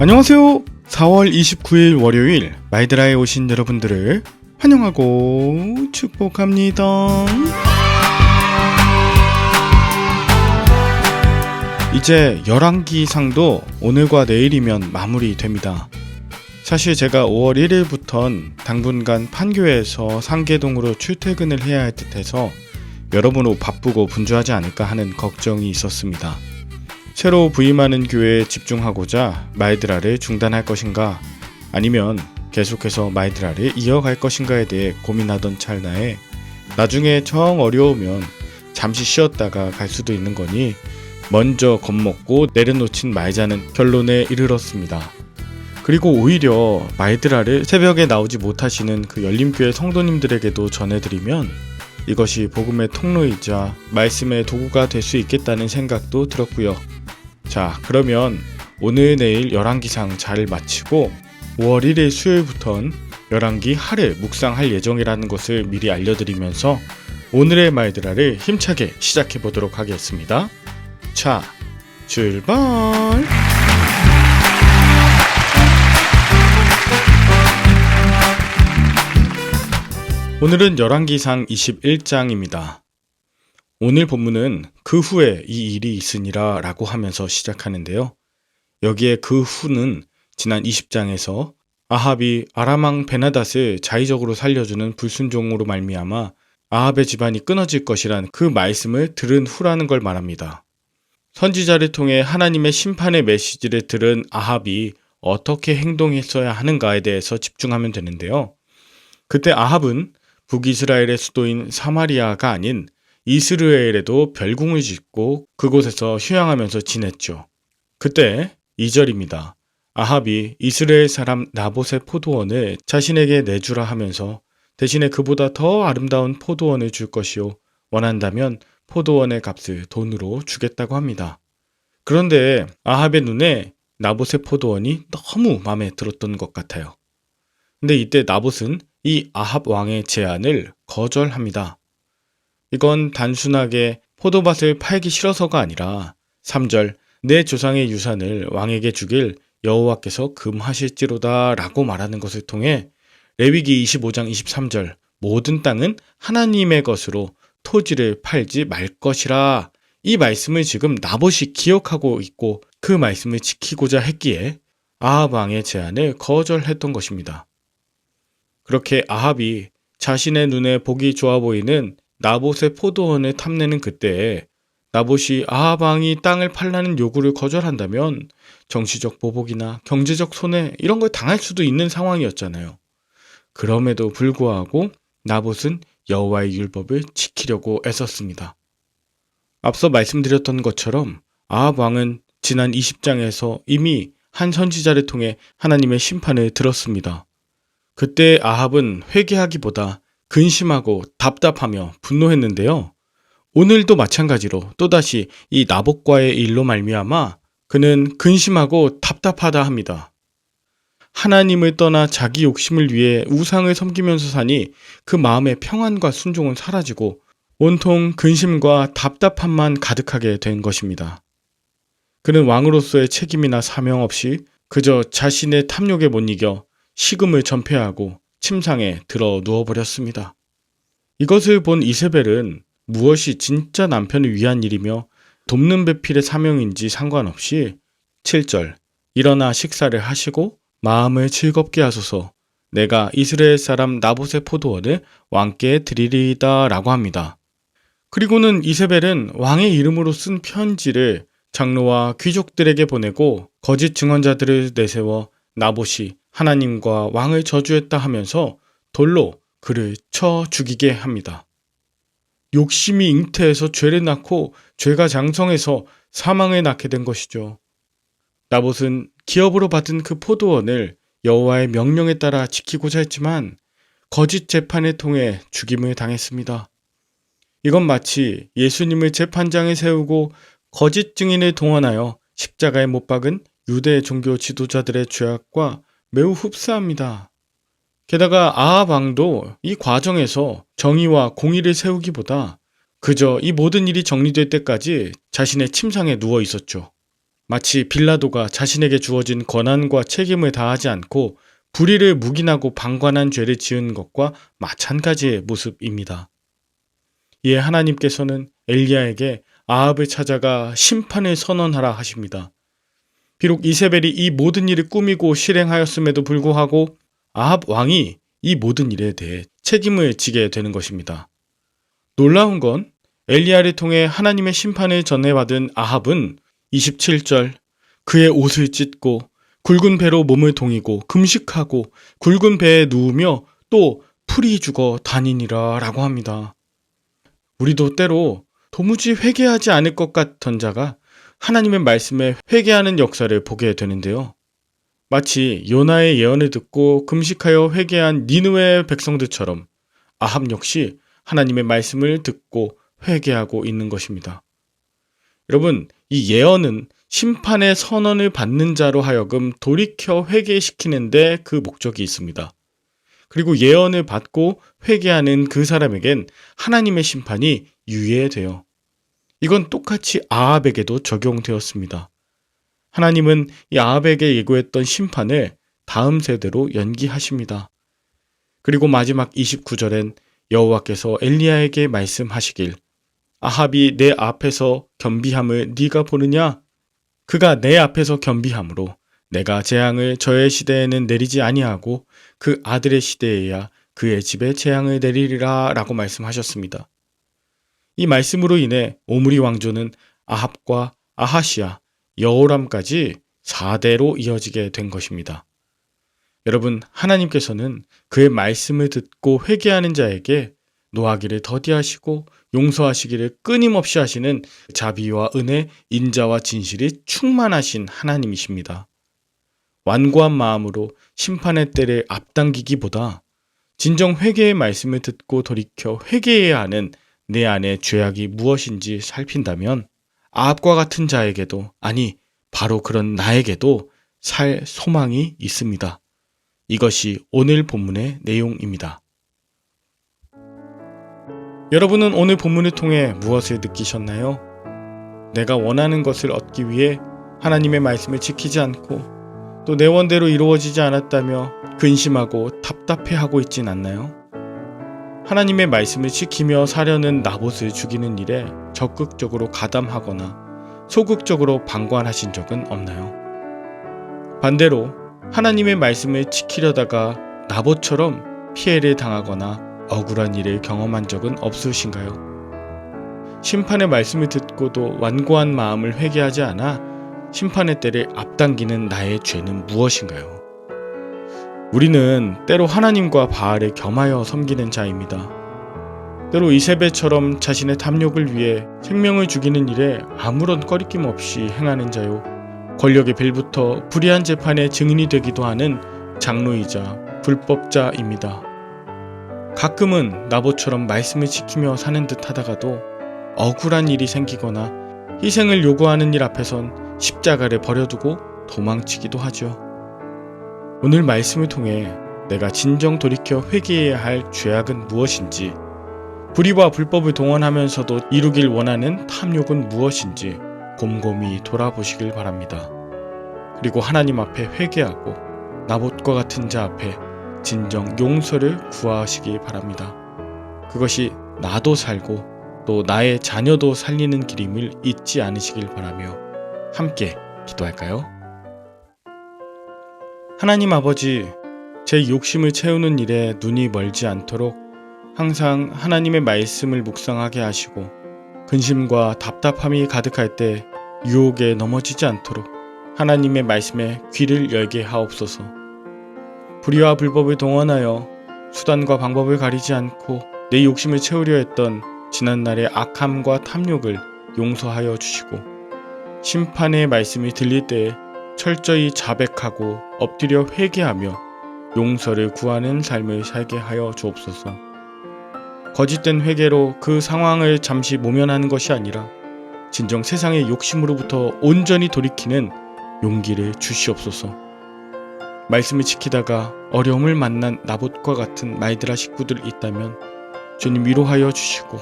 안녕하세요. 4월 29일 월요일 마이드라에 오신 여러분들을 환영하고 축복합니다. 이제 열왕기상도 오늘과 내일이면 마무리됩니다. 사실 제가 5월 1일부턴 당분간 판교에서 상계동으로 출퇴근을 해야 할 듯해서 여러모로 바쁘고 분주하지 않을까 하는 걱정이 있었습니다. 새로 부임하는 교회에 집중하고자 마이드라를 중단할 것인가 아니면 계속해서 마이드라를 이어갈 것인가에 대해 고민하던 찰나에 나중에 정 어려우면 잠시 쉬었다가 갈 수도 있는 거니 먼저 겁먹고 내려놓진 말자는 결론에 이르렀습니다. 그리고 오히려 마이드라를 새벽에 나오지 못하시는 그 열림교회 성도님들에게도 전해드리면 이것이 복음의 통로이자 말씀의 도구가 될 수 있겠다는 생각도 들었고요. 자, 그러면 오늘 내일 열왕기상 잘 마치고 5월 1일 수요일부터는 열왕기 하를 묵상할 예정이라는 것을 미리 알려드리면서 오늘의 마이드라를 힘차게 시작해 보도록 하겠습니다. 자, 출발! 오늘은 열왕기상 21장입니다. 오늘 본문은 그 후에 이 일이 있으니라 라고 하면서 시작하는데요. 여기에 그 후는 지난 20장에서 아합이 아람왕 베나닷을 자의적으로 살려주는 불순종으로 말미암아 아합의 집안이 끊어질 것이란 그 말씀을 들은 후라는 걸 말합니다. 선지자를 통해 하나님의 심판의 메시지를 들은 아합이 어떻게 행동했어야 하는가에 대해서 집중하면 되는데요. 그때 아합은 북이스라엘의 수도인 사마리아가 아닌 이스라엘에도 별궁을 짓고 그곳에서 휴양하면서 지냈죠. 그때 2절입니다. 아합이 이스라엘 사람 나봇의 포도원을 자신에게 내주라 하면서 대신에 그보다 더 아름다운 포도원을 줄 것이요 원한다면 포도원의 값을 돈으로 주겠다고 합니다. 그런데 아합의 눈에 나봇의 포도원이 너무 마음에 들었던 것 같아요. 근데 이때 나봇은 이 아합 왕의 제안을 거절합니다. 이건 단순하게 포도밭을 팔기 싫어서가 아니라 3절 내 조상의 유산을 왕에게 주길 여호와께서 금하실지로다 라고 말하는 것을 통해 레위기 25장 23절 모든 땅은 하나님의 것으로 토지를 팔지 말 것이라 이 말씀을 지금 나봇이 기억하고 있고 그 말씀을 지키고자 했기에 아합 왕의 제안을 거절했던 것입니다. 그렇게 아합이 자신의 눈에 보기 좋아 보이는 나봇의 포도원을 탐내는 그때에 나봇이 아합 왕이 땅을 팔라는 요구를 거절한다면 정치적 보복이나 경제적 손해 이런 걸 당할 수도 있는 상황이었잖아요. 그럼에도 불구하고 나봇은 여호와의 율법을 지키려고 애썼습니다. 앞서 말씀드렸던 것처럼 아합 왕은 지난 20장에서 이미 한 선지자를 통해 하나님의 심판을 들었습니다. 그때 아합은 회개하기보다 근심하고 답답하며 분노했는데요. 오늘도 마찬가지로 또다시 이 나봇과의 일로 말미암아 그는 근심하고 답답하다 합니다. 하나님을 떠나 자기 욕심을 위해 우상을 섬기면서 사니 그 마음의 평안과 순종은 사라지고 온통 근심과 답답함만 가득하게 된 것입니다. 그는 왕으로서의 책임이나 사명 없이 그저 자신의 탐욕에 못 이겨 식음을 전폐하고 침상에 들어 누워버렸습니다. 이것을 본 이세벨은 무엇이 진짜 남편을 위한 일이며 돕는 배필의 사명인지 상관없이 7절 일어나 식사를 하시고 마음을 즐겁게 하소서 내가 이스라엘 사람 나봇의 포도원을 왕께 드리리이다 라고 합니다. 그리고는 이세벨은 왕의 이름으로 쓴 편지를 장로와 귀족들에게 보내고 거짓 증언자들을 내세워 나봇이 하나님과 왕을 저주했다 하면서 돌로 그를 쳐 죽이게 합니다. 욕심이 잉태해서 죄를 낳고 죄가 장성해서 사망을 낳게 된 것이죠. 나봇은 기업으로 받은 그 포도원을 여호와의 명령에 따라 지키고자 했지만 거짓 재판을 통해 죽임을 당했습니다. 이건 마치 예수님을 재판장에 세우고 거짓 증인을 동원하여 십자가에 못 박은 유대 종교 지도자들의 죄악과 매우 흡사합니다. 게다가 아합 왕도 이 과정에서 정의와 공의를 세우기보다 그저 이 모든 일이 정리될 때까지 자신의 침상에 누워 있었죠. 마치 빌라도가 자신에게 주어진 권한과 책임을 다하지 않고 불의를 묵인하고 방관한 죄를 지은 것과 마찬가지의 모습입니다. 이에 하나님께서는 엘리야에게 아합을 찾아가 심판을 선언하라 하십니다. 비록 이세벨이 이 모든 일을 꾸미고 실행하였음에도 불구하고 아합 왕이 이 모든 일에 대해 책임을 지게 되는 것입니다. 놀라운 건 엘리야를 통해 하나님의 심판을 전해받은 아합은 27절 그의 옷을 찢고 굵은 배로 몸을 동이고 금식하고 굵은 배에 누우며 또 풀이 죽어 다니니라 라고 합니다. 우리도 때로 도무지 회개하지 않을 것 같던 자가 하나님의 말씀에 회개하는 역사를 보게 되는데요. 마치 요나의 예언을 듣고 금식하여 회개한 니느웨 백성들처럼 아합 역시 하나님의 말씀을 듣고 회개하고 있는 것입니다. 여러분, 이 예언은 심판의 선언을 받는 자로 하여금 돌이켜 회개시키는데 그 목적이 있습니다. 그리고 예언을 받고 회개하는 그 사람에겐 하나님의 심판이 유예돼요. 이건 똑같이 아합에게도 적용되었습니다. 하나님은 이 아합에게 예고했던 심판을 다음 세대로 연기하십니다. 그리고 마지막 29절엔 여호와께서 엘리야에게 말씀하시길 아합이 내 앞에서 겸비함을 네가 보느냐? 그가 내 앞에서 겸비함으로 내가 재앙을 저의 시대에는 내리지 아니하고 그 아들의 시대에야 그의 집에 재앙을 내리리라 라고 말씀하셨습니다. 이 말씀으로 인해 오므리 왕조는 아합과 아하시아, 여호람까지 4대로 이어지게 된 것입니다. 여러분, 하나님께서는 그의 말씀을 듣고 회개하는 자에게 노하기를 더디하시고 용서하시기를 끊임없이 하시는 자비와 은혜, 인자와 진실이 충만하신 하나님이십니다. 완고한 마음으로 심판의 때를 앞당기기보다 진정 회개의 말씀을 듣고 돌이켜 회개해야 하는 내 안의 죄악이 무엇인지 살핀다면 아합과 같은 자에게도, 아니 바로 그런 나에게도 살 소망이 있습니다. 이것이 오늘 본문의 내용입니다. 여러분은 오늘 본문을 통해 무엇을 느끼셨나요? 내가 원하는 것을 얻기 위해 하나님의 말씀을 지키지 않고 또 내 원대로 이루어지지 않았다며 근심하고 답답해하고 있진 않나요? 하나님의 말씀을 지키며 사려는 나봇을 죽이는 일에 적극적으로 가담하거나 소극적으로 방관하신 적은 없나요? 반대로 하나님의 말씀을 지키려다가 나봇처럼 피해를 당하거나 억울한 일을 경험한 적은 없으신가요? 심판의 말씀을 듣고도 완고한 마음을 회개하지 않아 심판의 때를 앞당기는 나의 죄는 무엇인가요? 우리는 때로 하나님과 바알을 겸하여 섬기는 자입니다. 때로 이세벨처럼 자신의 탐욕을 위해 생명을 죽이는 일에 아무런 꺼리낌 없이 행하는 자요. 권력의 빌부터 불의한 재판의 증인이 되기도 하는 장로이자 불법자입니다. 가끔은 나봇처럼 말씀을 지키며 사는 듯 하다가도 억울한 일이 생기거나 희생을 요구하는 일 앞에선 십자가를 버려두고 도망치기도 하죠. 오늘 말씀을 통해 내가 진정 돌이켜 회개해야 할 죄악은 무엇인지, 불의와 불법을 동원하면서도 이루길 원하는 탐욕은 무엇인지 곰곰이 돌아보시길 바랍니다. 그리고 하나님 앞에 회개하고 나봇과 같은 자 앞에 진정 용서를 구하시기 바랍니다. 그것이 나도 살고 또 나의 자녀도 살리는 길임을 잊지 않으시길 바라며 함께 기도할까요? 하나님 아버지, 제 욕심을 채우는 일에 눈이 멀지 않도록 항상 하나님의 말씀을 묵상하게 하시고 근심과 답답함이 가득할 때 유혹에 넘어지지 않도록 하나님의 말씀에 귀를 열게 하옵소서. 불의와 불법을 동원하여 수단과 방법을 가리지 않고 내 욕심을 채우려 했던 지난날의 악함과 탐욕을 용서하여 주시고 심판의 말씀이 들릴 때에 철저히 자백하고 엎드려 회개하며 용서를 구하는 삶을 살게 하여 주옵소서. 거짓된 회개로 그 상황을 잠시 모면하는 것이 아니라 진정 세상의 욕심으로부터 온전히 돌이키는 용기를 주시옵소서. 말씀을 지키다가 어려움을 만난 나봇과 같은 말드라 식구들 있다면 주님 위로하여 주시고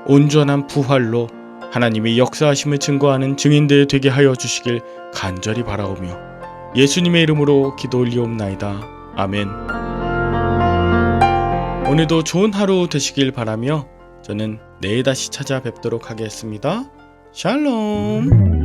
온전한 부활로 하나님의 역사하심을 증거하는 증인들 되게 하여 주시길 간절히 바라오며 예수님의 이름으로 기도 올리옵나이다. 아멘. 오늘도 좋은 하루 되시길 바라며 저는 내일 다시 찾아뵙도록 하겠습니다. 샬롬.